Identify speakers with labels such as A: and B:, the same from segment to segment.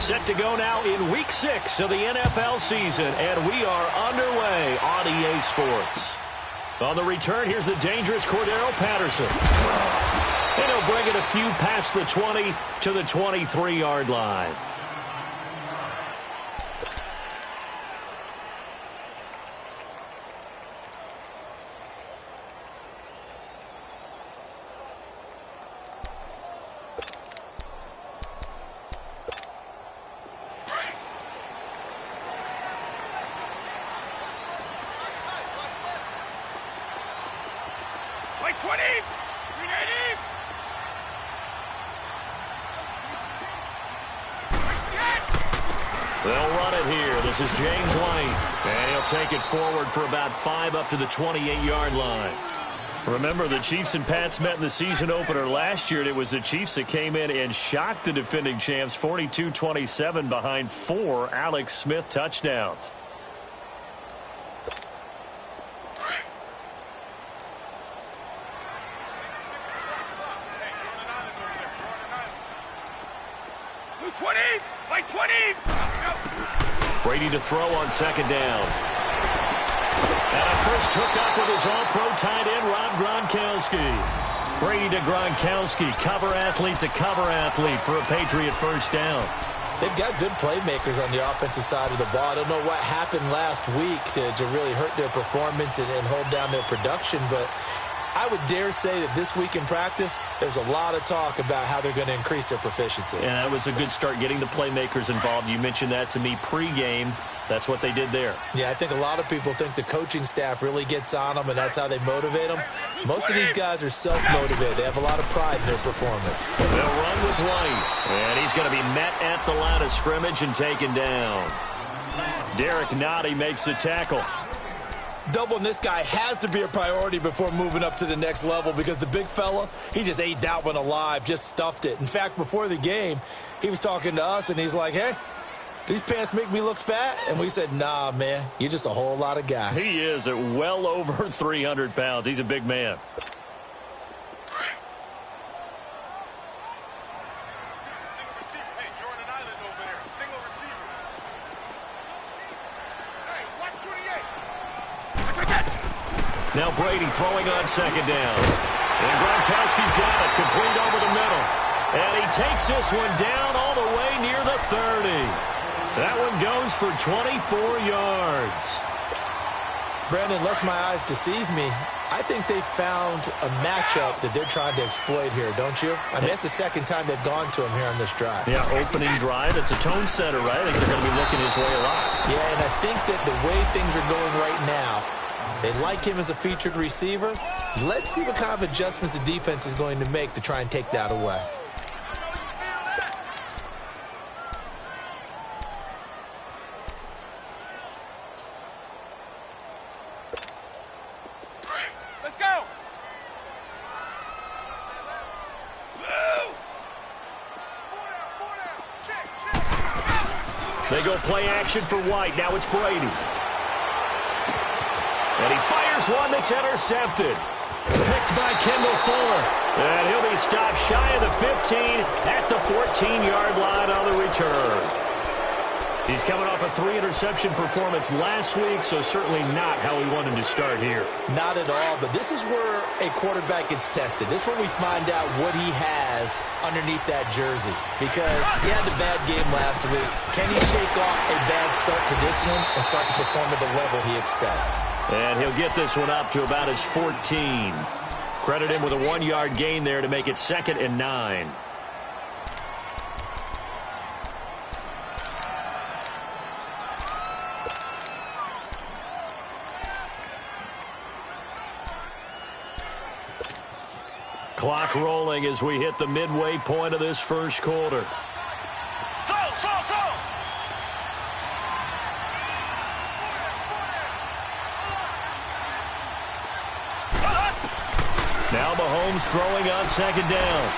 A: Set to go now in Week 6 of the NFL season, and we are underway on EA Sports. On the return, here's the dangerous Cordero Patterson. And he'll bring it a few past the 20 to the 23-yard line. They'll run it here. This is James White. And he'll take it forward for about 5 up to the 28-yard line. Remember, the Chiefs and Pats met in the season opener last year, and it was the Chiefs that came in and shocked the defending champs 42-27 behind 4 Alex Smith touchdowns. Brady to throw on second down. And a first hookup with his all-pro tight end, Rob Gronkowski. Brady to Gronkowski, cover athlete to cover athlete for a Patriot first down.
B: They've got good playmakers on the offensive side of the ball. I don't know what happened last week to really hurt their performance and hold down their production, but I would dare say that this week in practice, there's a lot of talk about how they're going to increase their proficiency.
A: And that was a good start, getting the playmakers involved. You mentioned that to me pregame. That's what they did there.
B: Yeah, I think a lot of people think the coaching staff really gets on them, and that's how they motivate them. Most of these guys are self-motivated. They have a lot of pride in their performance.
A: They'll run with White. And he's going to be met at the line of scrimmage and taken down. Derek Nottie makes the tackle.
B: Doubling this guy has to be a priority before moving up to the next level, because the big fella, he just ate that one alive, just stuffed it. In fact, before the game, he was talking to us, and he's like, hey, these pants make me look fat? And we said, nah, man, you're just a whole lot of guy.
A: He is at well over 300 pounds. He's a big man. Now Brady throwing on second down. And Gronkowski's got it, complete over the middle. And he takes this one down all the way near the 30. That one goes for 24 yards.
B: Brandon, unless my eyes deceive me, I think they found a matchup that they're trying to exploit here, don't you? I mean, that's the second time they've gone to him here on this drive.
A: Yeah, opening drive. It's a tone setter, right? I think they're going to be looking his way a lot.
B: Yeah, and I think that the way things are going right now, they like him as a featured receiver. Let's see what kind of adjustments the defense is going to make to try and take that away.
C: Let's go.
A: They go play action for White. Now it's Brady. And he fires one that's intercepted. Picked by Kendall Fuller. And he'll be stopped shy of the 15 at the 14-yard line on the return. He's coming off a 3-interception performance last week, so certainly not how we wanted to start here.
B: Not at all, but this is where a quarterback gets tested. This is where we find out what he has underneath that jersey. Because he had a bad game last week. Can he shake off a bad start to this one and start to perform at the level he expects?
A: And he'll get this one up to about his 14. Credit him with a 1-yard gain there to make it 2nd and 9. Clock rolling as we hit the midway point of this first quarter. Now Mahomes throwing on second down.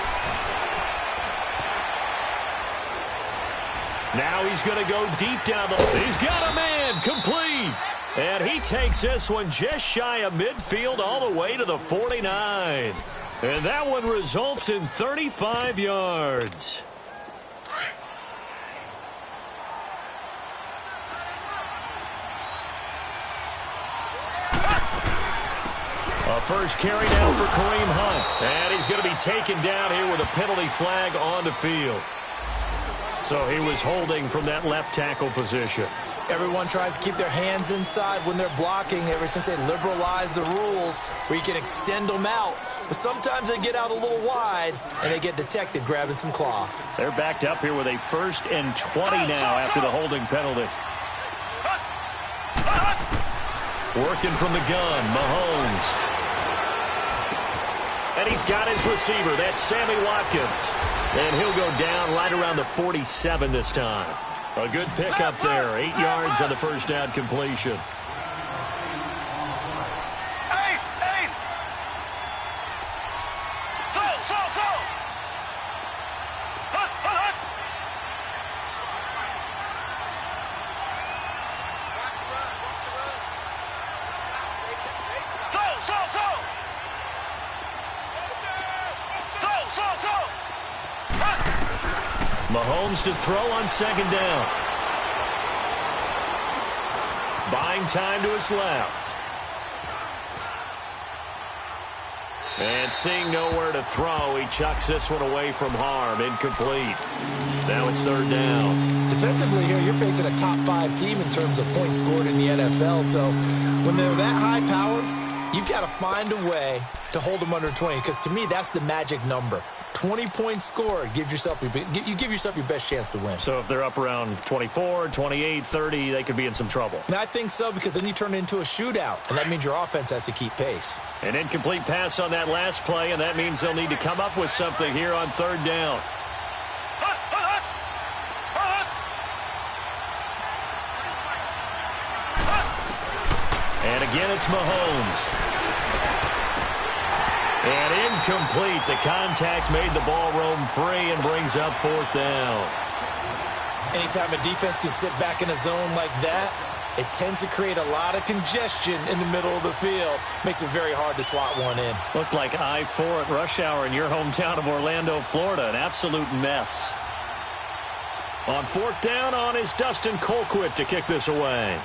A: Now he's going to go deep down the... He's got a man, complete. And he takes this one just shy of midfield all the way to the 49. And that one results in 35 yards. first carry now for Kareem Hunt. And he's going to be taken down here with a penalty flag on the field. So he was holding from that left tackle position.
B: Everyone tries to keep their hands inside when they're blocking ever since they liberalized the rules where you can extend them out. But sometimes they get out a little wide and they get detected grabbing some cloth.
A: They're backed up here with a 1st and 20 now after the holding penalty. Working from the gun, Mahomes. And he's got his receiver. That's Sammy Watkins. And he'll go down right around the 47 this time. A good pickup there. 8 yards on the first down completion. Mahomes to throw on 2nd down. Buying time to his left. And seeing nowhere to throw, he chucks this one away from harm. Incomplete. Now it's 3rd down.
B: Defensively here, you're facing a top 5 team in terms of points scored in the NFL. So when they're that high-powered, you've got to find a way to hold them under 20. Because to me, that's the magic number. 20 points scored, you give yourself your best chance to win.
A: So if they're up around 24, 28, 30, they could be in some trouble.
B: And I think so, because then you turn it into a shootout, and that means your offense has to keep pace.
A: An incomplete pass on that last play, and that means they'll need to come up with something here on 3rd down. And again, it's Mahomes. And incomplete. The contact made the ball roam free and brings up 4th down.
B: Anytime a defense can sit back in a zone like that, it tends to create a lot of congestion in the middle of the field. Makes it very hard to slot one in.
A: Looked like I-4 at rush hour in your hometown of Orlando, Florida. An absolute mess. On 4th down on is Dustin Colquitt to kick this away.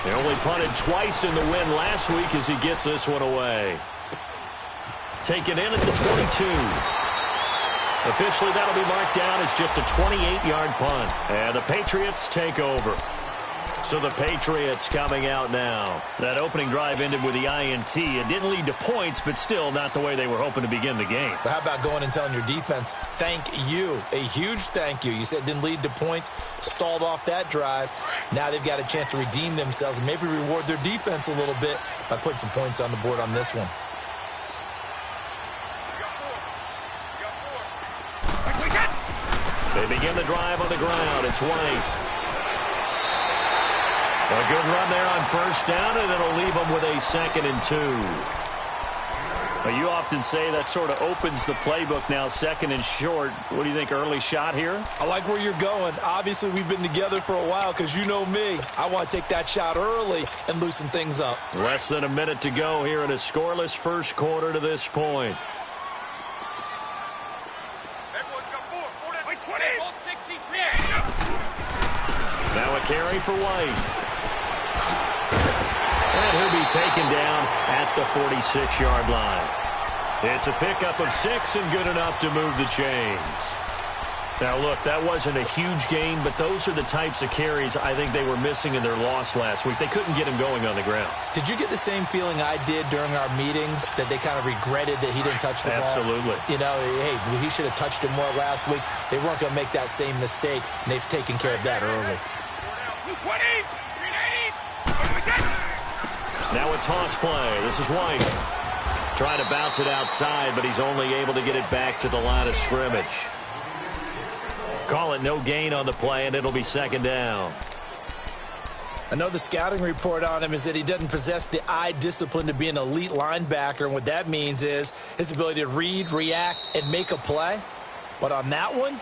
A: They only punted twice in the win last week as he gets this one away. Taken in at the 22. Officially, that'll be marked down as just a 28-yard punt. And the Patriots take over. So the Patriots coming out now. That opening drive ended with the INT. It didn't lead to points, but still not the way they were hoping to begin the game.
B: But how about going and telling your defense, thank you, a huge thank you. You said it didn't lead to points, stalled off that drive. Now they've got a chance to redeem themselves and maybe reward their defense a little bit by putting some points on the board on this one.
A: They begin the drive on the ground. It's White. A good run there on 1st down, and it'll leave them with a 2nd and 2. Now, you often say that sort of opens the playbook now, 2nd and short. What do you think, early shot here?
B: I like where you're going. Obviously, we've been together for a while because you know me. I want to take that shot early and loosen things up.
A: Less than a minute to go here in a scoreless first quarter to this point. Now a carry for White. And he'll be taken down at the 46-yard line. It's a pickup of 6 and good enough to move the chains. Now, look, that wasn't a huge gain, but those are the types of carries I think they were missing in their loss last week. They couldn't get him going on the ground.
B: Did you get the same feeling I did during our meetings, that they kind of regretted that he didn't touch the ball?
A: Absolutely.
B: You know, hey, he should have touched it more last week. They weren't going to make that same mistake, and they've taken care of that early.
A: Now a toss play. This is White. Trying to bounce it outside, but he's only able to get it back to the line of scrimmage. Call it no gain on the play, and it'll be 2nd down.
B: I know the scouting report on him is that he doesn't possess the eye discipline to be an elite linebacker, and what that means is his ability to read, react, and make a play. But on that one,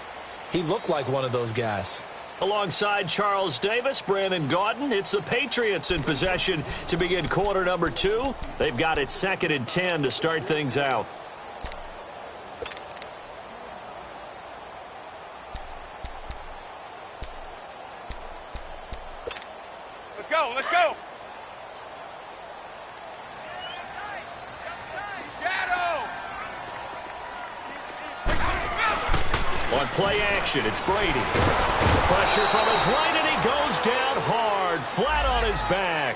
B: he looked like one of those guys.
A: Alongside Charles Davis, Brandon Gaudin, it's the Patriots in possession to begin quarter number 2. They've got it 2nd and 10 to start things out.
C: go. Let's go. Shadow.
A: On play action, it's Brady. Pressure from his right, and he goes down hard, flat on his back.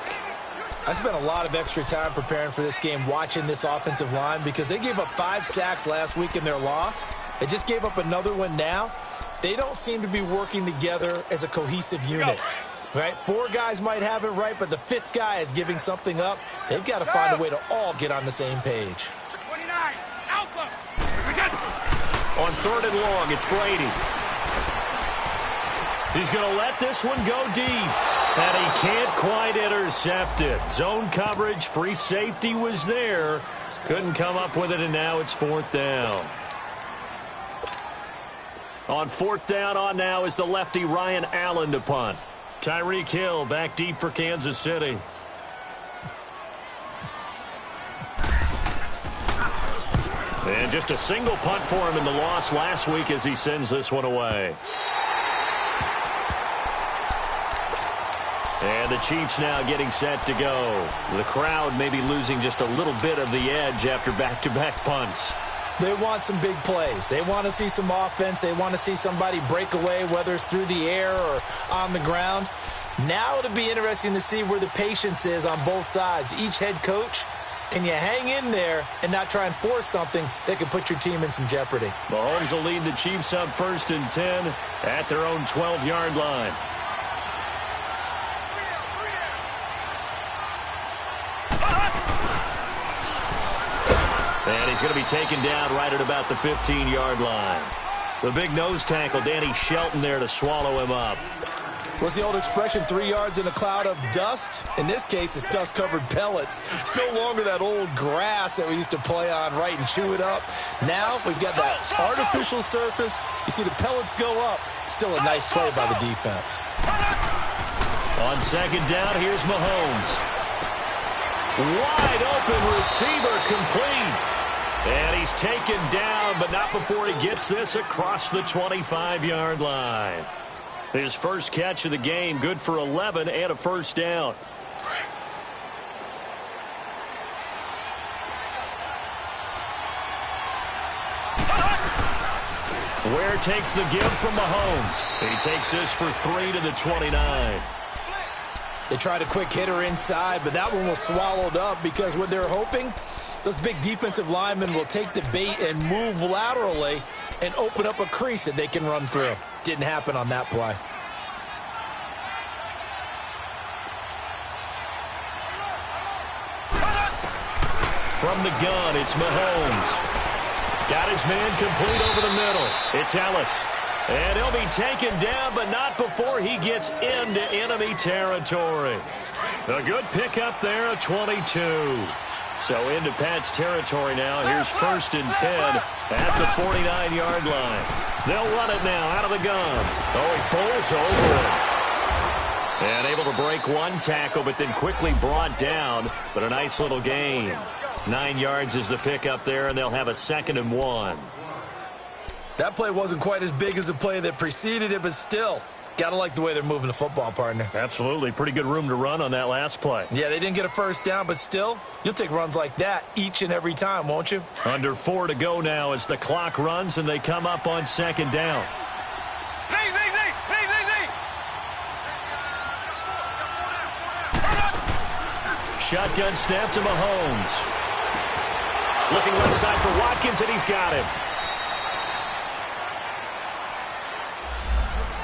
B: I spent a lot of extra time preparing for this game watching this offensive line because they gave up 5 sacks last week in their loss. They just gave up another one now. They don't seem to be working together as a cohesive unit. Right? 4 guys might have it right, but the 5th guy is giving something up. They've got to find a way to all get on the same page.
C: 29. Alpha.
A: On 3rd and long, it's Brady. He's going to let this one go deep. And he can't quite intercept it. Zone coverage, free safety was there. Couldn't come up with it, and now it's 4th down. On 4th down on now is the lefty Ryan Allen to punt. Tyreek Hill back deep for Kansas City. And just a single punt for him in the loss last week as he sends this one away. And the Chiefs now getting set to go. The crowd maybe losing just a little bit of the edge after back-to-back punts.
B: They want some big plays. They want to see some offense. They want to see somebody break away, whether it's through the air or on the ground. Now it'll be interesting to see where the patience is on both sides. Each head coach, can you hang in there and not try and force something that could put your team in some jeopardy?
A: Mahomes will lead the Chiefs up 1st and 10 at their own 12-yard line. And he's going to be taken down right at about the 15-yard line. The big nose tackle, Danny Shelton, there to swallow him up.
B: What's the old expression, 3 yards in a cloud of dust? In this case, it's dust-covered pellets. It's no longer that old grass that we used to play on, right, and chew it up. Now we've got that artificial surface. You see the pellets go up. Still a nice play by the defense.
A: On 2nd down, here's Mahomes. Wide open receiver complete. And he's taken down, but not before he gets this across the 25-yard line. His first catch of the game, good for 11 and a 1st down. Ware takes the give from Mahomes. He takes this for 3 to the 29.
B: They tried a quick hitter inside, but that one was swallowed up because what they're hoping, those big defensive linemen will take the bait and move laterally and open up a crease that they can run through. Didn't happen on that play.
A: From the gun, it's Mahomes. Got his man complete over the middle. It's Ellis. And he'll be taken down, but not before he gets into enemy territory. A good pickup there, a 22. So into Pat's territory now. Here's 1st and 10 at the 49-yard line. They'll run it now out of the gun. Oh, he pulls over it. And able to break one tackle, but then quickly brought down. But a nice little gain. 9 yards is the pickup there, and they'll have a 2nd and 1.
B: That play wasn't quite as big as the play that preceded it, but still, got to like the way they're moving the football, partner.
A: Absolutely. Pretty good room to run on that last play.
B: Yeah, they didn't get a 1st down, but still, you'll take runs like that each and every time, won't you?
A: Under 4 to go now as the clock runs, and they come up on 2nd down. Shotgun snap to Mahomes. Looking left side for Watkins, and he's got him.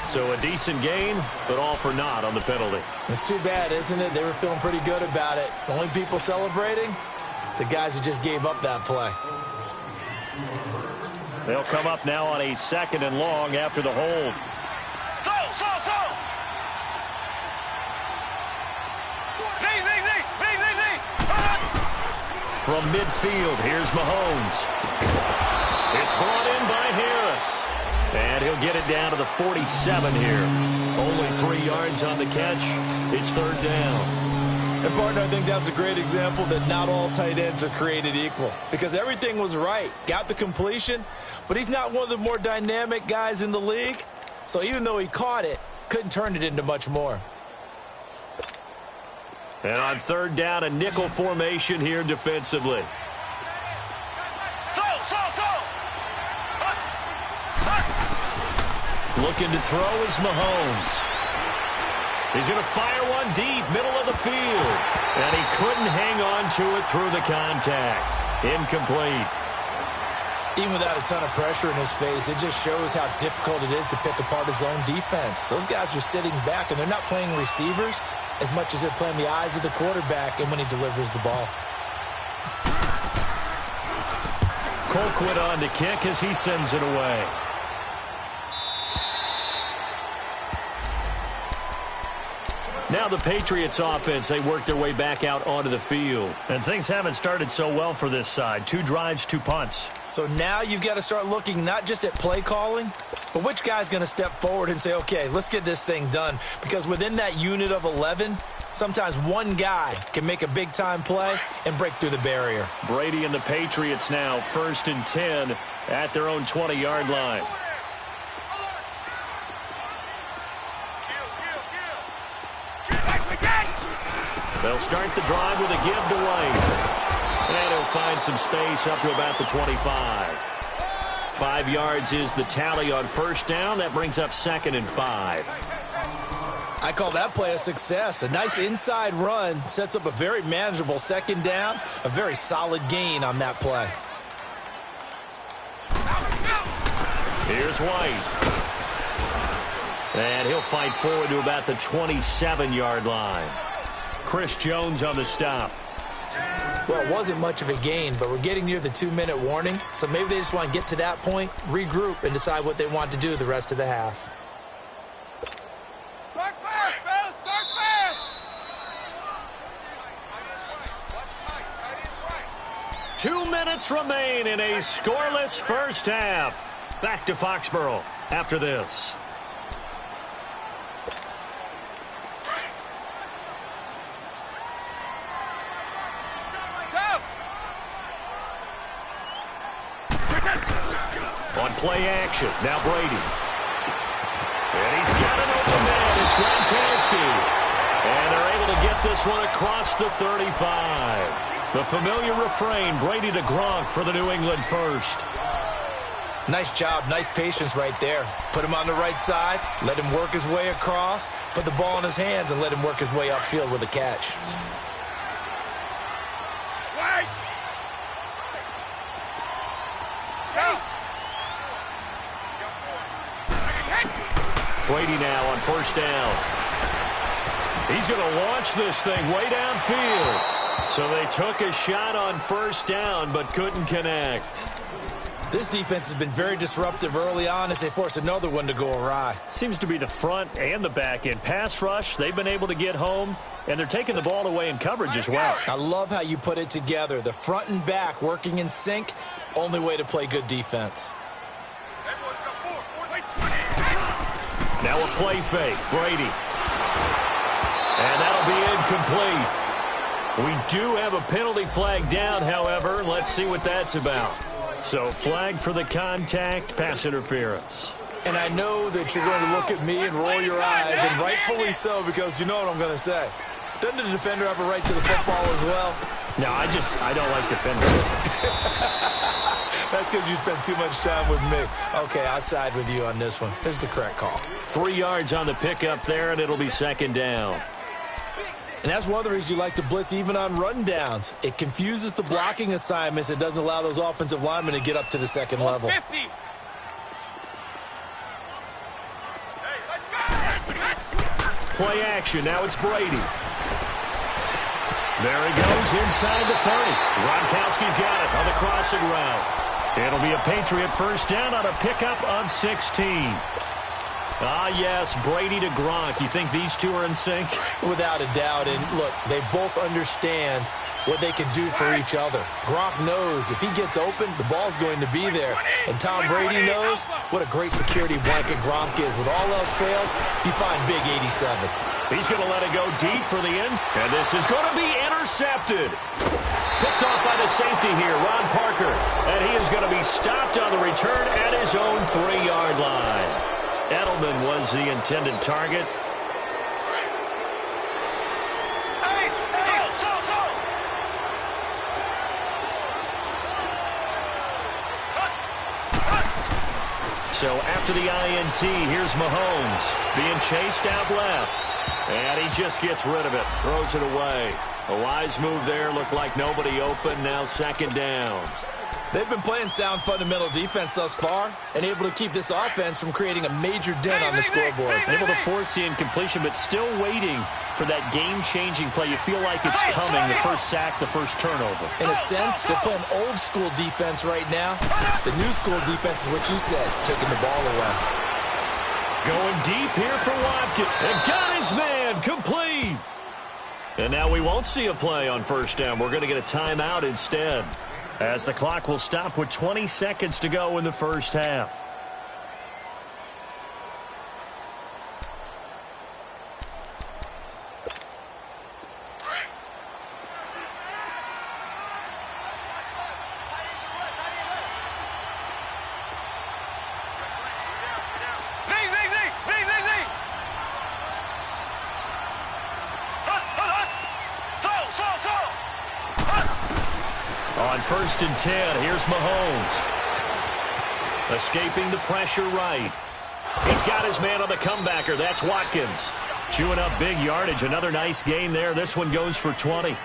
A: So a decent gain, but all for naught on the penalty.
B: It's too bad, isn't it? They were feeling pretty good about it. The only people celebrating, the guys who just gave up that play.
A: They'll come up now on a 2nd and long after the hold. From midfield, here's Mahomes. It's brought in by Harris. And he'll get it down to the 47 here. Only 3 yards on the catch. It's 3rd down.
B: And, partner, I think that was a great example that not all tight ends are created equal. Because everything was right. Got the completion, but he's not one of the more dynamic guys in the league. So even though he caught it, couldn't turn it into much more.
A: And on third down, a nickel formation here defensively. Looking to throw is Mahomes. He's going to fire one deep, middle of the field. And he couldn't hang on to it through the contact. Incomplete.
B: Even without a ton of pressure in his face, it just shows how difficult it is to pick apart his own defense. Those guys are sitting back, and they're not playing receivers as much as they're playing the eyes of the quarterback and when he delivers the ball.
A: Colquitt on to kick as he sends it away. Now the Patriots offense, they work their way back out onto the field. And things haven't started so well for this side. 2 drives, 2 punts.
B: So now you've got to start looking not just at play calling, but which guy's going to step forward and say, okay, let's get this thing done. Because within that unit of 11, sometimes one guy can make a big-time play and break through the barrier.
A: Brady and the Patriots now 1st and 10 at their own 20-yard line. They'll start the drive with a give to White. And he'll find some space up to about the 25. 5 yards is the tally on first down. That brings up 2nd and 5.
B: I call that play a success. A nice inside run sets up a very manageable 2nd down. A very solid gain on that play.
A: Here's White. And he'll fight forward to about the 27-yard line. Chris Jones on the stop.
B: Well, it wasn't much of a gain, but we're getting near the 2-minute warning, so maybe they just want to get to that point, regroup, and decide what they want to do the rest of the half.
C: Start fast, fellas! Start fast!
A: 2 minutes remain in a scoreless first half. Back to Foxborough after this. On play action, now Brady. And he's got an open man. It's Gronkowski. And they're able to get this one across the 35. The familiar refrain, Brady to Gronk for the New England first.
B: Nice job, nice patience right there. Put him on the right side, let him work his way across, put the ball in his hands, and let him work his way upfield with a catch.
A: Brady now on first down. He's going to launch this thing way downfield. So they took a shot on first down but couldn't connect.
B: This defense has been very disruptive early on as they force another one to go awry.
A: Seems to be the front and the back end. Pass rush, they've been able to get home, and they're taking the ball away in coverage as well.
B: I love how you put it together. The front and back working in sync, only way to play good defense.
A: Now a play fake, Brady. And that'll be incomplete. We do have a penalty flag down, however. Let's see what that's about. So flag for the contact, pass interference.
B: And I know that you're going to look at me and roll your eyes, and rightfully so, because you know what I'm going to say. Doesn't the defender have a right to the football as well?
A: No, I don't like defenders.
B: That's because you spend too much time with me. Okay, I'll side with you on this one. Here's the correct call.
A: 3 yards on the pickup there, and it'll be 2nd down.
B: And that's one of the reasons you like to blitz even on rundowns. It confuses the blocking assignments. It doesn't allow those offensive linemen to get up to the second level.
C: 50.
A: Play action. Now it's Brady. There he goes inside the 30. Gronkowski's got it on the crossing route. It'll be a Patriot first down on a pickup of 16. Ah, yes, Brady to Gronk. You think these two are in sync?
B: Without a doubt. And look, they both understand what they can do for each other. Gronk knows if he gets open, the ball's going to be there. And Tom Brady knows what a great security blanket Gronk is. When all else fails, you find big 87.
A: He's going to let it go deep for the end. And this is going to be intercepted. Picked off by the safety here, Ron Parker. And he is going to be stopped on the return at his own 3-yard line. Edelman was the intended target. So after the INT, here's Mahomes being chased out left. And he just gets rid of it, throws it away. A wise move there, looked like nobody open, now second down.
B: They've been playing sound fundamental defense thus far and able to keep this offense from creating a major dent on the scoreboard.
A: Able to force the incompletion, but still waiting for that game-changing play. You feel like it's coming, the first sack, the first turnover.
B: In a sense, they're playing old-school defense right now. The new-school defense is what you said, taking the ball away.
A: Going deep here for Watkins. And got his man, complete. And now we won't see a play on first down. We're going to get a timeout instead, as the clock will stop with 20 seconds to go in the first half. On 1st and 10, here's Mahomes. Escaping the pressure right. He's got his man on the comebacker. That's Watkins. Chewing up big yardage. Another nice gain there. This one goes for 20.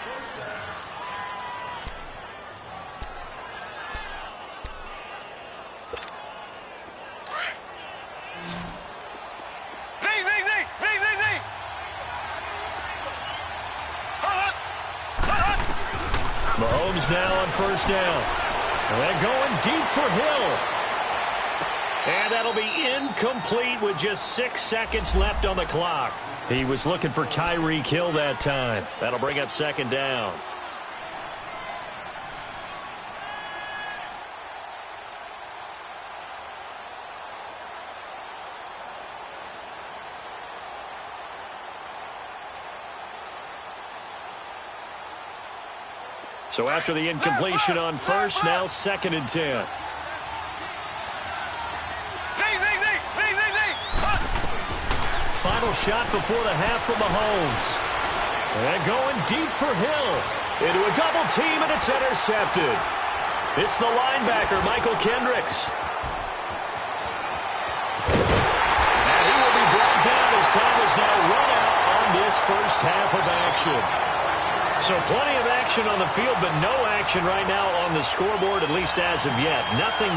A: Mahomes now on first down. And they're going deep for Hill. And that'll be incomplete with just 6 seconds left on the clock. He was looking for Tyreek Hill that time. That'll bring up second down. So after the incompletion on first, now 2nd and 10. Final shot before the half for Mahomes. And going deep for Hill. Into a double team, and it's intercepted. It's the linebacker, Michael Kendricks. And he will be brought down as time is now run out on this first half of action. So plenty of action on the field, but no action right now on the scoreboard, at least as of yet. Nothing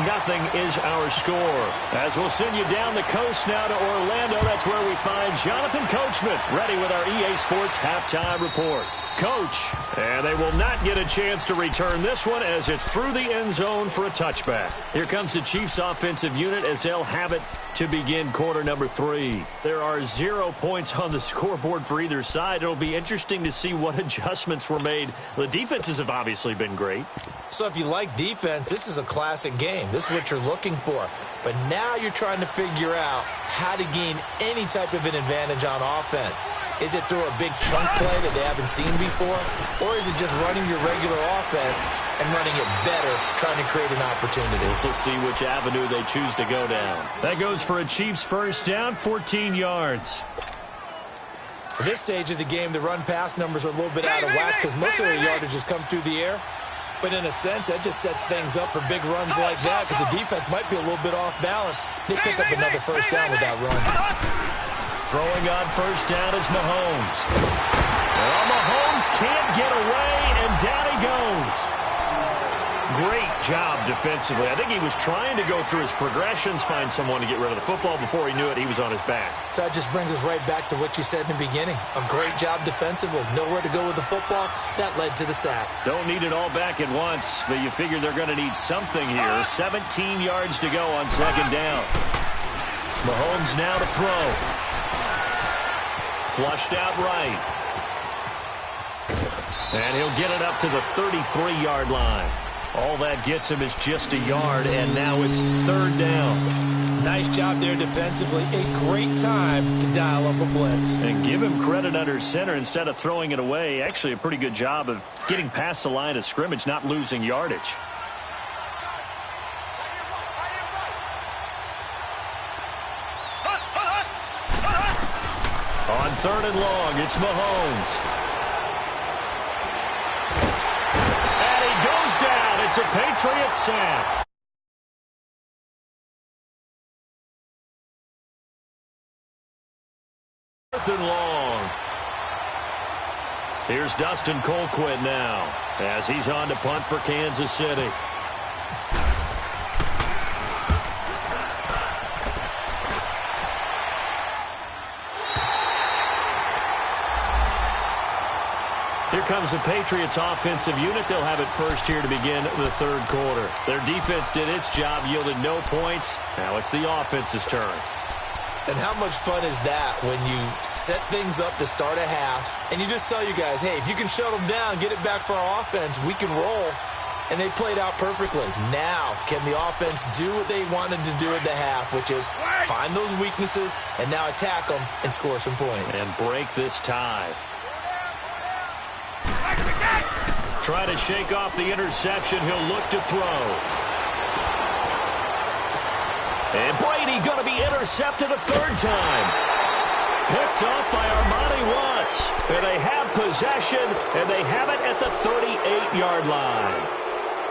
A: is our score. As we'll send you down the coast now to Orlando, that's where we find Jonathan Coachman, ready with our EA Sports halftime report. Coach, and they will not get a chance to return this one as it's through the end zone for a touchback. Here comes the Chiefs offensive unit as they'll have it to begin quarter number 3. There are 0 points on the scoreboard for either side. It'll be interesting to see what adjustments were made. The defenses have obviously been great.
B: So if you like defense, this is a classic game. This is what you're looking for. But now you're trying to figure out how to gain any type of an advantage on offense. Is it through a big chunk play that they haven't seen before? Or is it just running your regular offense and running it better, trying to create an opportunity?
A: We'll see which avenue they choose to go down. That goes for a Chiefs first down, 14 yards.
B: At this stage of the game, the run-pass numbers are a little bit out of whack because most of their yardage has come through the air. But in a sense, that just sets things up for big runs like that because the defense might be a little bit off balance. They pick up another first down with that run.
A: Throwing on first down is Mahomes. Well, Mahomes can't get away, and down he goes. Great job defensively. I think he was trying to go through his progressions, find someone to get rid of the football. Before he knew it, he was on his back.
B: So that just brings us right back to what you said in the beginning. A great job defensively. Nowhere to go with the football. That led to the sack.
A: Don't need it all back at once, but you figure they're going to need something here. 17 yards to go on second down. Mahomes now to throw. Flushed out right. And he'll get it up to the 33-yard line. All that gets him is just a yard, and now it's third down.
B: Nice job there defensively. A great time to dial up a blitz.
A: And give him credit under center instead of throwing it away. Actually, a pretty good job of getting past the line of scrimmage, not losing yardage. On third and long, it's Mahomes. It's a Patriots sack. 4th and long. Here's Dustin Colquitt now as he's on to punt for Kansas City. Here comes the Patriots offensive unit. They'll have it first here to begin the 3rd quarter. Their defense did its job, yielded no points. Now it's the offense's turn.
B: And how much fun is that when you set things up to start a half and you just tell you guys, hey, if you can shut them down, get it back for our offense, we can roll. And they played out perfectly. Now, can the offense do what they wanted to do at the half, which is find those weaknesses and now attack them and score some points.
A: And break this tie. Try to shake off the interception. He'll look to throw. And Brady going to be intercepted a 3rd time. Picked off by Armani Watts. And they have possession, and they have it at the 38-yard line.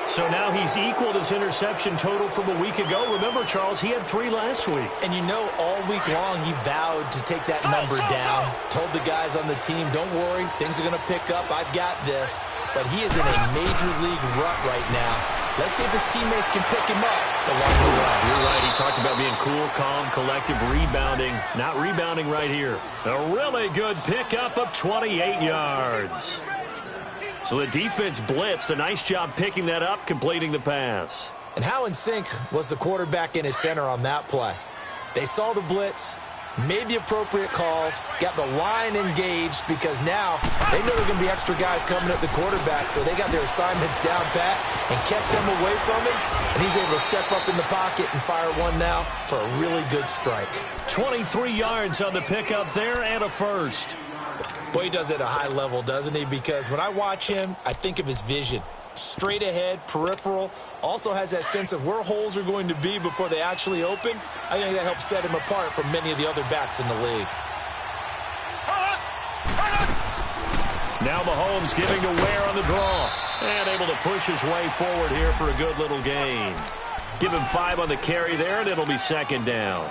A: So now he's equaled his interception total from a week ago. Remember, Charles, he had 3 last week.
B: And you know, all week long he vowed to take that number down. Told the guys on the team, don't worry, things are going to pick up. I've got this. But he is in a major league rut right now. Let's see if his teammates can pick him up along the way.
A: You're right. He talked about being cool, calm, collective, rebounding. Not rebounding right here. A really good pickup of 28 yards. So the defense blitzed. A nice job picking that up, completing the pass.
B: And how in sync was the quarterback and his center on that play? They saw the blitz, made the appropriate calls, got the line engaged because now they know there are going to be extra guys coming at the quarterback, so they got their assignments down pat and kept them away from him, and he's able to step up in the pocket and fire one now for a really good strike.
A: 23 yards on the pickup there and a first.
B: Boy, he does it at a high level, doesn't he? Because when I watch him, I think of his vision. Straight ahead, peripheral, also has that sense of where holes are going to be before they actually open. I think that helps set him apart from many of the other backs in the league.
A: Now Mahomes giving to Ware on the draw. And able to push his way forward here for a good little gain. Give him 5 on the carry there, and it'll be 2nd down.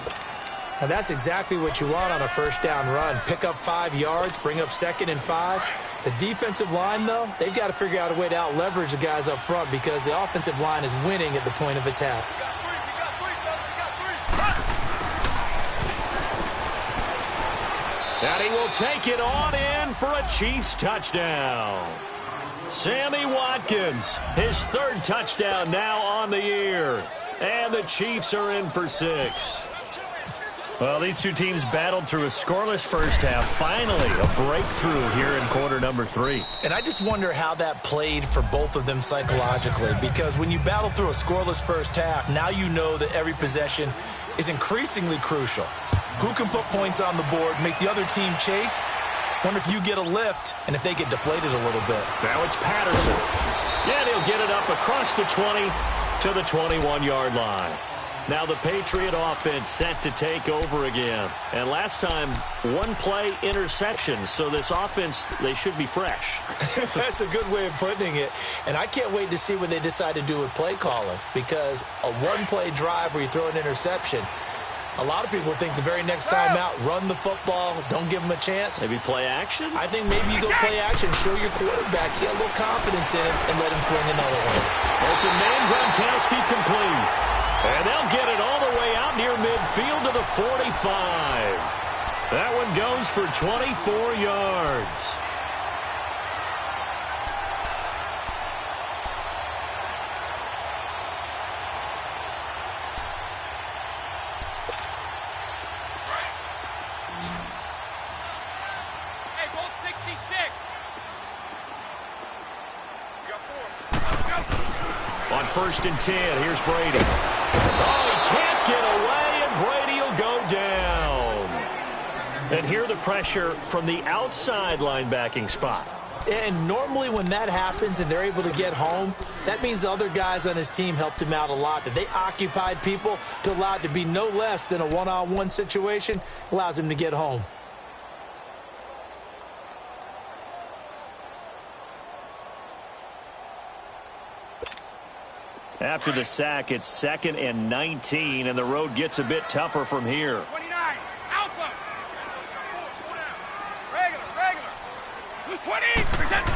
B: And that's exactly what you want on a 1st down run. Pick up 5 yards, bring up 2nd and 5. The defensive line, though, they've got to figure out a way to out-leverage the guys up front because the offensive line is winning at the point of attack.
A: And he will take it on in for a Chiefs touchdown. Sammy Watkins, his 3rd touchdown now on the year. And the Chiefs are in for 6. Well, these two teams battled through a scoreless first half. Finally, a breakthrough here in quarter number 3.
B: And I just wonder how that played for both of them psychologically, because when you battle through a scoreless first half, now you know that every possession is increasingly crucial. Who can put points on the board, make the other team chase? Wonder if you get a lift and if they get deflated a little bit.
A: Now it's Patterson. Yeah, he'll get it up across the 20 to the 21-yard line. Now the Patriot offense set to take over again. And last time, 1-play interception. So this offense, they should be fresh.
B: That's a good way of putting it. And I can't wait to see what they decide to do with play calling. Because a 1-play drive where you throw an interception, a lot of people think the very next time out, run the football, don't give them a chance.
A: Maybe play action?
B: I think maybe you go play action, show your quarterback, get a little confidence in him, and let him fling another one.
A: Open man, Gronkowski complete. And they'll get it all the way out near midfield to the 45. That one goes for 24 yards.
C: Hey, Bolt 66. You got 4.
A: On 1st and 10, here's Brady. Oh, he can't get away, and Brady will go down. And here the pressure from the outside linebacking spot.
B: And normally when that happens and they're able to get home, that means the other guys on his team helped him out a lot. That they occupied people to allow it to be no less than a one-on-one situation, allows him to get home.
A: After the sack, it's 2nd and 19, and the road gets a bit tougher from here.
C: 29. Alpha. 20. Present.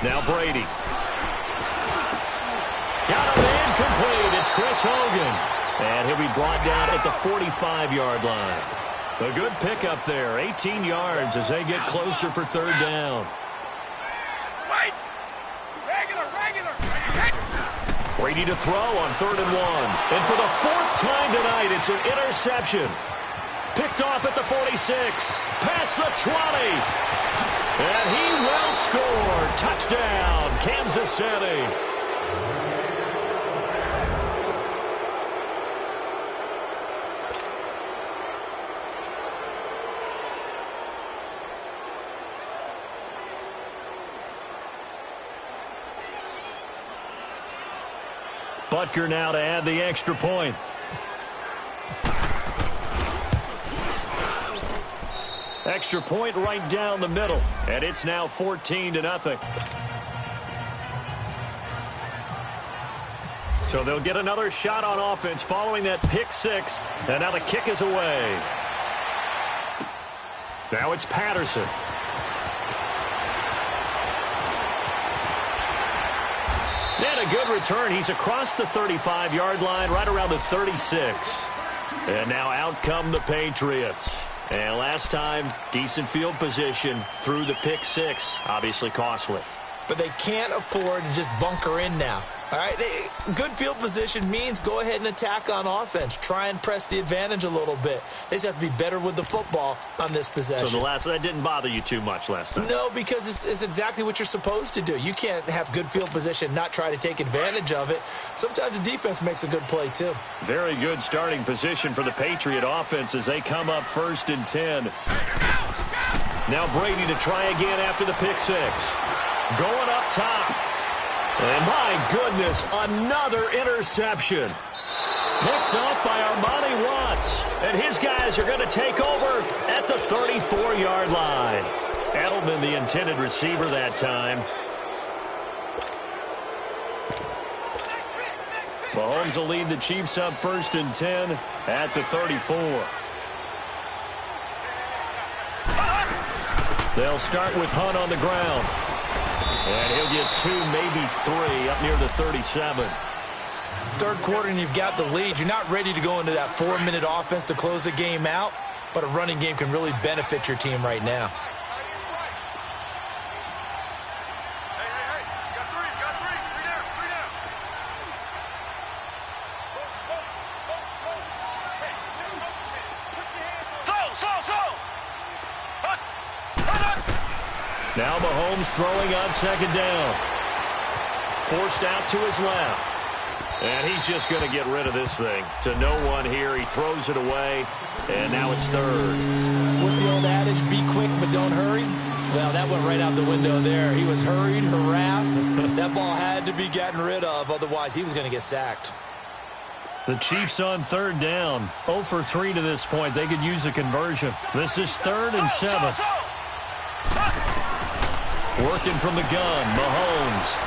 A: Now Brady. Got him incomplete. It's Chris Hogan. And he'll be brought down at the 45-yard line. A good pickup there. 18 yards as they get closer for third down.
C: Wait. Regular.
A: Brady to throw on 3rd and 1. And for the 4th time tonight, it's an interception. Picked off at the 46. Past the 20. And he will score. Touchdown, Kansas City. Butker now to add the extra point. Extra point right down the middle. And it's now 14-0. So they'll get another shot on offense following that pick six. And now the kick is away. Now it's Patterson. And a good return. He's across the 35-yard line, right around the 36. And now out come the Patriots. And last time, decent field position through the pick six. Obviously costly.
B: But they can't afford to just bunker in now. All right, good field position means go ahead and attack on offense. Try and press the advantage a little bit. They just have to be better with the football on this possession.
A: So that didn't bother you too much last time?
B: No, because it's exactly what you're supposed to do. You can't have good field position, not try to take advantage of it. Sometimes the defense makes a good play, too.
A: Very good starting position for the Patriot offense as they come up 1st and 10. Now Brady to try again after the pick six. Going up top. And my goodness, another interception. Picked off by Armani Watts. And his guys are going to take over at the 34-yard line. Edelman, the intended receiver that time. Mahomes will lead the Chiefs up 1st and 10 at the 34. They'll start with Hunt on the ground. And he'll get 2, maybe 3 up near the 37.
B: Third quarter and you've got the lead. You're not ready to go into that 4-minute offense to close the game out, but a running game can really benefit your team right now.
C: Hey. You got three. Three down. Close. Hey, Jim, put your hands on.
A: Now Mahomes throwing on 2nd down. Forced out to his left. And he's just going to get rid of this thing. To no one here. He throws it away. And now it's 3rd.
B: What's the old adage? Be quick, but don't hurry. Well, that went right out the window there. He was hurried, harassed. That ball had to be gotten rid of. Otherwise, he was going to get sacked.
A: The Chiefs on 3rd down. 0 for 3 to this point. They could use a conversion. This is 3rd and 7. Working from the gun, Mahomes.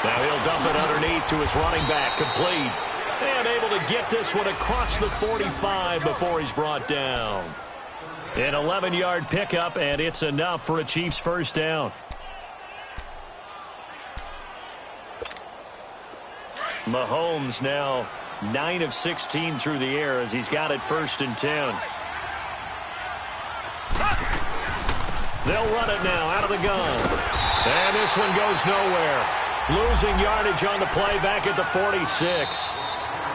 A: Now he'll dump it underneath to his running back, complete. And able to get this one across the 45 before he's brought down. An 11-yard pickup, and it's enough for a Chiefs 1st down. Mahomes now 9 of 16 through the air as he's got it 1st and 10. They'll run it now out of the gun. And this one goes nowhere. Losing yardage on the play back at the 46.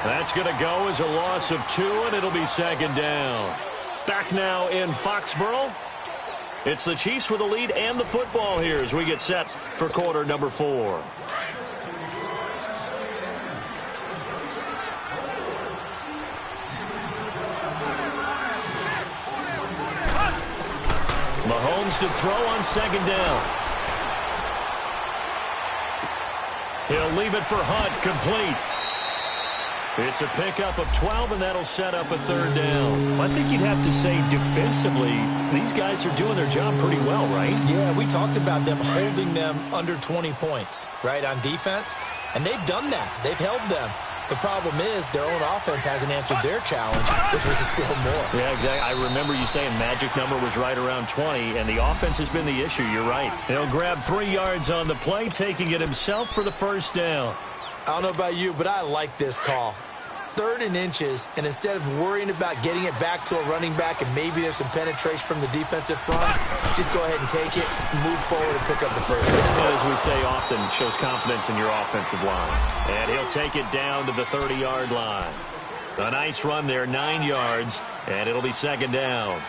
A: That's going to go as a loss of 2, and it'll be 2nd down. Back now in Foxborough. It's the Chiefs with the lead and the football here as we get set for quarter number 4. Mahomes to throw on 2nd down. He'll leave it for Hunt, complete. It's a pickup of 12, and that'll set up a 3rd down. I think you'd have to say defensively, these guys are doing their job pretty well, right?
B: Yeah, we talked about them holding them under 20 points, right, on defense. And they've done that. They've held them. The problem is their own offense hasn't answered their challenge, which was to score more.
A: Yeah, exactly. I remember you saying magic number was right around 20, and the offense has been the issue. You're right. He'll grab 3 yards on the play, taking it himself for the first down.
B: I don't know about you, but I like this call. 3rd and inches, and instead of worrying about getting it back to a running back and maybe there's some penetration from the defensive front, just go ahead and take it, move forward, and pick up the first down.
A: As we say often, shows confidence in your offensive line. And he'll take it down to the 30-yard line. A nice run there, 9 yards, and it'll be 2nd down.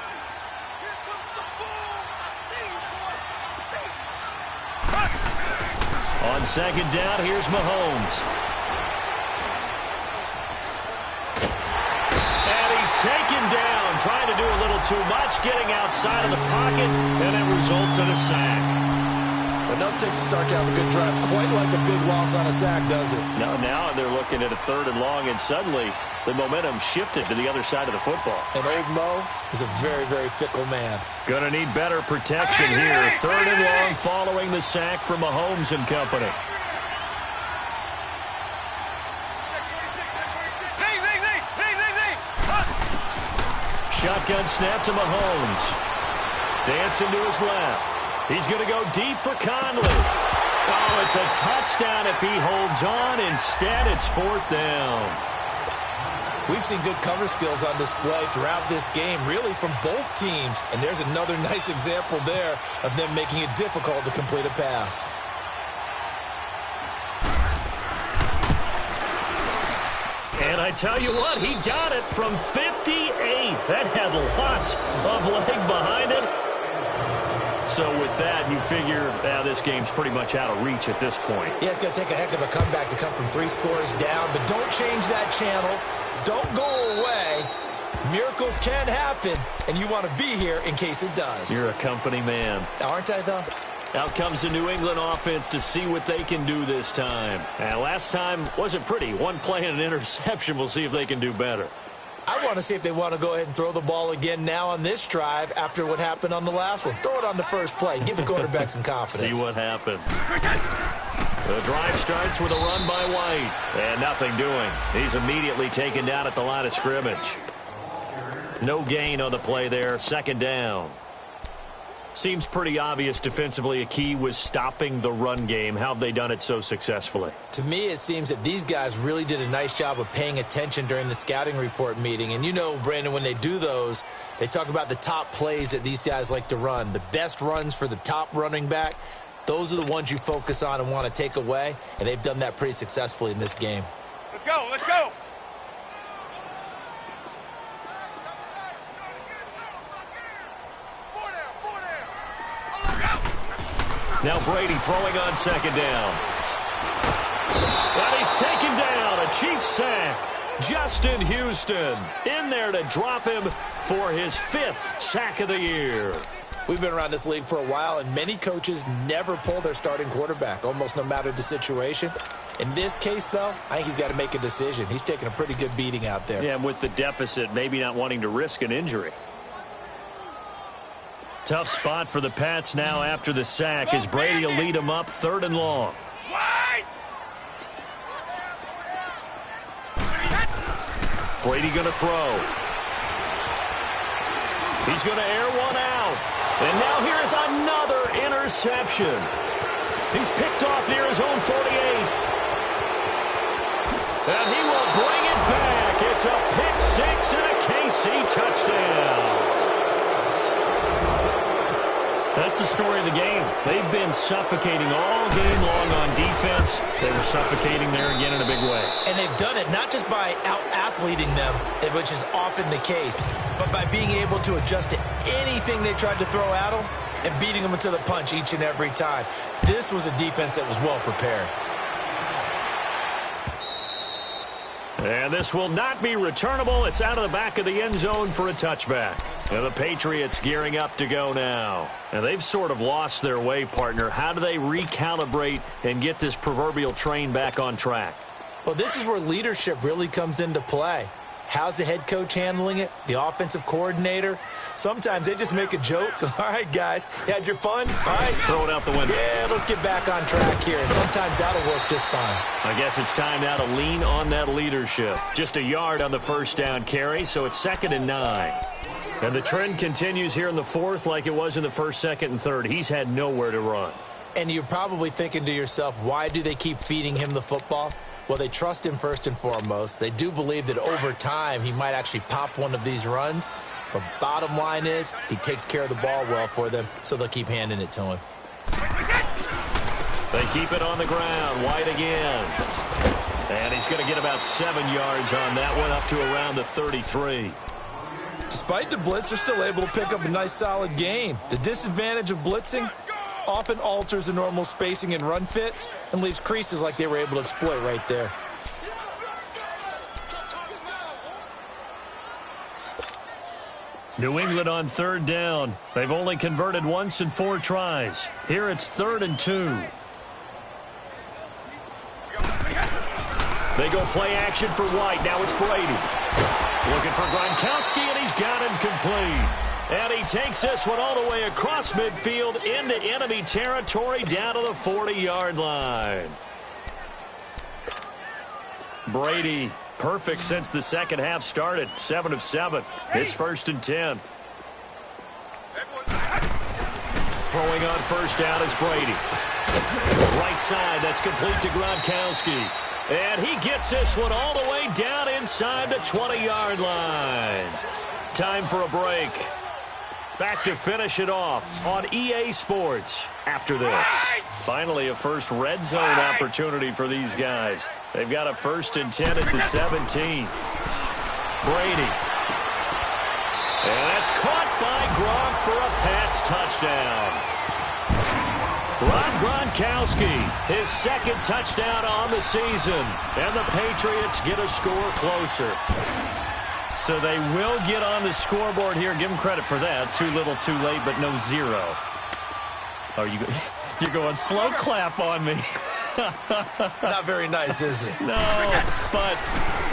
A: On 2nd down, here's Mahomes. Taken down, trying to do a little too much, getting outside of the pocket, and it results in a sack.
B: Enough takes a start to have a good drive, quite like a big loss on a sack, does it?
A: No, now they're looking at a 3rd and long, and suddenly the momentum shifted to the other side of the football.
B: And old Mo is a very, very fickle man.
A: Gonna need better protection here. 3rd and long following the sack from Mahomes and company. Shotgun snap to Mahomes. Dancing to his left. He's going to go deep for Conley. Oh, it's a touchdown if he holds on. Instead, it's 4th down.
B: We've seen good cover skills on display throughout this game, really from both teams. And there's another nice example there of them making it difficult to complete a pass.
A: And I tell you what, he got it from 58. That had lots of leg behind it. So with that, you figure this game's pretty much out of reach at this point.
B: Yeah, it's going to take a heck of a comeback to come from 3 scores down. But don't change that channel. Don't go away. Miracles can happen, and you want to be here in case it does.
A: You're a company man.
B: Aren't I, though?
A: Out comes the New England offense to see what they can do this time. And last time wasn't pretty. 1 play and an interception. We'll see if they can do better.
B: I want to see if they want to go ahead and throw the ball again now on this drive after what happened on the last one. Throw it on the first play. Give the quarterback some confidence.
A: See what happens. The drive starts with a run by White. And nothing doing. He's immediately taken down at the line of scrimmage. No gain on the play there. 2nd down. Seems pretty obvious defensively a key was stopping the run game. How have they done it so successfully?
B: To me, it seems that these guys really did a nice job of paying attention during the scouting report meeting. And you know, Brandon, when they do those, they talk about the top plays that these guys like to run. The best runs for the top running back, those are the ones you focus on and want to take away. And they've done that pretty successfully in this game.
C: Let's go, let's go.
A: Now Brady throwing on 2nd down. And he's taken down. A Chiefs sack. Justin Houston in there to drop him for his 5th sack of the year.
B: We've been around this league for a while, and many coaches never pull their starting quarterback, almost no matter the situation. In this case, though, I think he's got to make a decision. He's taking a pretty good beating out there.
A: Yeah, and with the deficit, maybe not wanting to risk an injury. Tough spot for the Pats now after the sack as Brady will lead them up 3rd and long. Brady going to throw. He's going to air one out. And now here's another interception. He's picked off near his own 48. And he will bring it back. It's a pick 6 and a KC touchdown. That's the story of the game. They've been suffocating all game long on defense. They were suffocating there again in a big way.
B: And they've done it not just by out-athleting them, which is often the case, but by being able to adjust to anything they tried to throw at them and beating them into the punch each and every time. This was a defense that was well prepared.
A: And this will not be returnable. It's out of the back of the end zone for a touchback. And the Patriots gearing up to go now. And they've sort of lost their way, partner. How do they recalibrate and get this proverbial train back on track?
B: Well, this is where leadership really comes into play. How's the head coach handling it? The offensive coordinator? Sometimes they just make a joke. All right, guys, you had your fun? All right.
A: Throw it out the window.
B: Yeah, let's get back on track here, and sometimes that'll work just fine.
A: I guess it's time now to lean on that leadership. Just a yard on the first down carry, so it's 2nd and 9. And the trend continues here in the fourth like it was in the first, second, and third. He's had nowhere to run.
B: And you're probably thinking to yourself, why do they keep feeding him the football? Well, they trust him first and foremost. They do believe that over time he might actually pop one of these runs. But bottom line is he takes care of the ball well for them, so they'll keep handing it to him.
A: They keep it on the ground. White again. And he's going to get about 7 yards on that one, up to around the 33.
B: Despite the blitz, they're still able to pick up a nice, solid gain. The disadvantage of blitzing often alters the normal spacing and run fits and leaves creases like they were able to exploit right there.
A: New England on 3rd down. They've only converted once in 4 tries. Here it's 3rd and 2. They go play action for White. Now it's Brady. Looking for Gronkowski, and he's got him complete. And he takes this one all the way across midfield into enemy territory down to the 40-yard line. Brady, perfect since the second half started. 7 of 7. It's 1st and 10. Throwing on first down is Brady. Right side, that's complete to Gronkowski. And he gets this one all the way down inside the 20-yard line. Time for a break. Back to finish it off on EA Sports after this. Finally, a first red zone opportunity for these guys. They've got a 1st and 10 at the 17. Brady. And that's caught by Gronk for a Pats touchdown. Rob Gronkowski, his 2nd touchdown on the season. And the Patriots get a score closer. So they will get on the scoreboard here. Give them credit for that. Too little, too late, but no 0. Oh, you're going slow clap on me.
B: Not very nice, is it?
A: No, but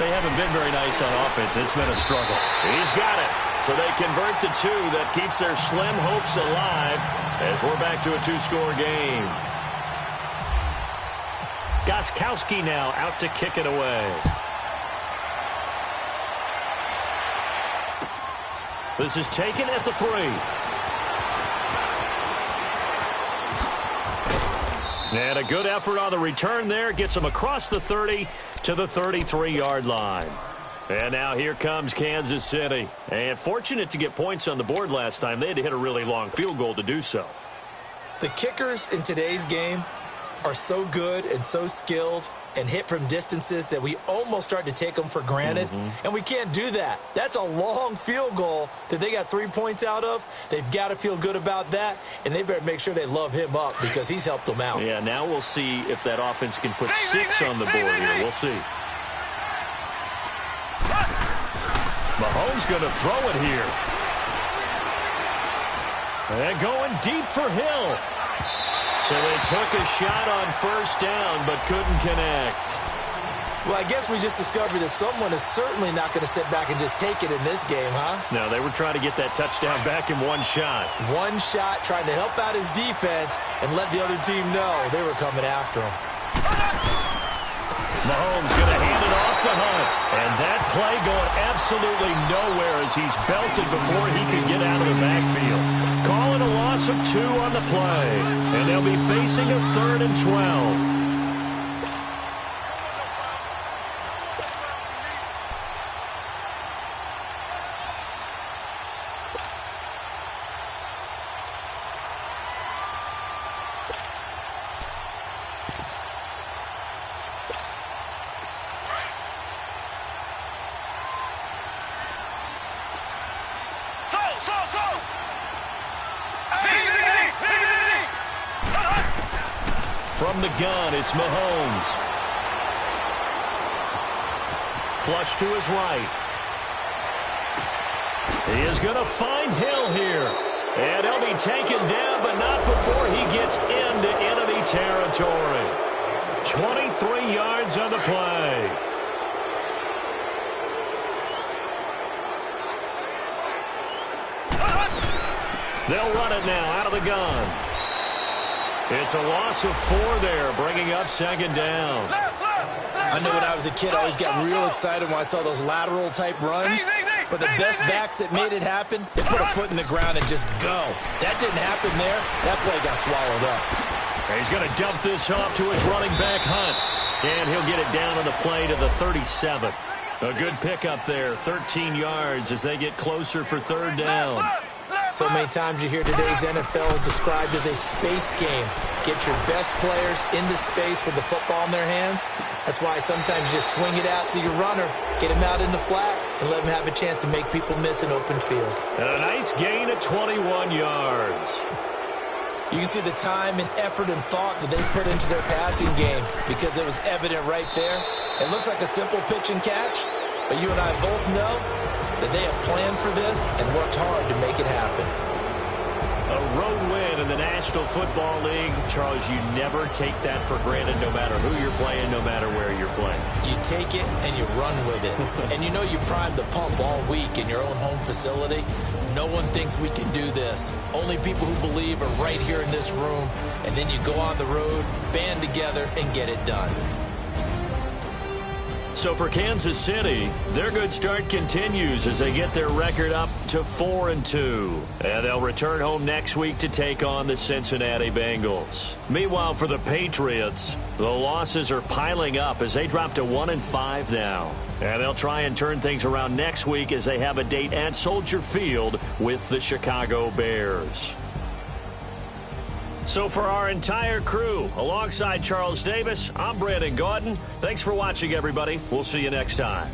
A: they haven't been very nice on offense. It's been a struggle. He's got it. So they convert the 2. That keeps their slim hopes alive as we're back to a 2-score game. Gronkowski now out to kick it away. This is taken at the 3. And a good effort on the return there. Gets him across the 30 to the 33-yard line. And now here comes Kansas City. And fortunate to get points on the board last time. They had to hit a really long field goal to do so.
B: The kickers in today's game are so good and so skilled and hit from distances that we almost start to take them for granted. And we can't do that. That's a long field goal that they got 3 points out of. They've got to feel good about that, and they better make sure they love him up because he's helped them out.
A: Yeah, now we'll see if that offense can put 6 on the board here. We'll see. Mahomes going to throw it here. And going deep for Hill. So they took a shot on first down, but couldn't connect.
B: Well, I guess we just discovered that someone is certainly not going to sit back and just take it in this game, huh?
A: No, they were trying to get that touchdown back in one shot.
B: One shot, trying to help out his defense and let the other team know they were coming after him.
A: Mahomes going to hand it off to Hunt. And that play going absolutely nowhere as he's belted before he could get out of the backfield. Calling a loss of 2 on the play. And they'll be facing a 3rd and 12. From the gun, it's Mahomes. Flush to his right. He is going to find Hill here. And he'll be taken down, but not before he gets into enemy territory. 23 yards on the play. They'll run it now out of the gun. It's a loss of 4 there, bringing up second down.
B: I know when I was a kid, I always got real excited when I saw those lateral-type runs. But the best backs that made it happen, they put a foot in the ground and just go. That didn't happen there. That play got swallowed up.
A: He's going to dump this off to his running back, Hunt. And he'll get it down on the play to the 37. A good pickup there, 13 yards as they get closer for third down.
B: So many times you hear today's NFL described as a space game. Get your best players into space with the football in their hands. That's why sometimes you just swing it out to your runner, get him out in the flat, and let him have a chance to make people miss an open field.
A: And a nice gain of 21 yards.
B: You can see the time and effort and thought that they put into their passing game because it was evident right there. It looks like a simple pitch and catch, but you and I both know that they have planned for this and worked hard to make it happen.
A: A road win in the National Football League. Charles, you never take that for granted no matter who you're playing, no matter where you're playing.
B: You take it and you run with it. And you know you primed the pump all week in your own home facility. No one thinks we can do this. Only people who believe are right here in this room. And then you go on the road, band together, and get it done.
A: So for Kansas City, their good start continues as they get their record up to 4-2. And they'll return home next week to take on the Cincinnati Bengals. Meanwhile, for the Patriots, the losses are piling up as they drop to 1-5 now. And they'll try and turn things around next week as they have a date at Soldier Field with the Chicago Bears. So for our entire crew, alongside Charles Davis, I'm Brandon Gaudin. Thanks for watching, everybody. We'll see you next time.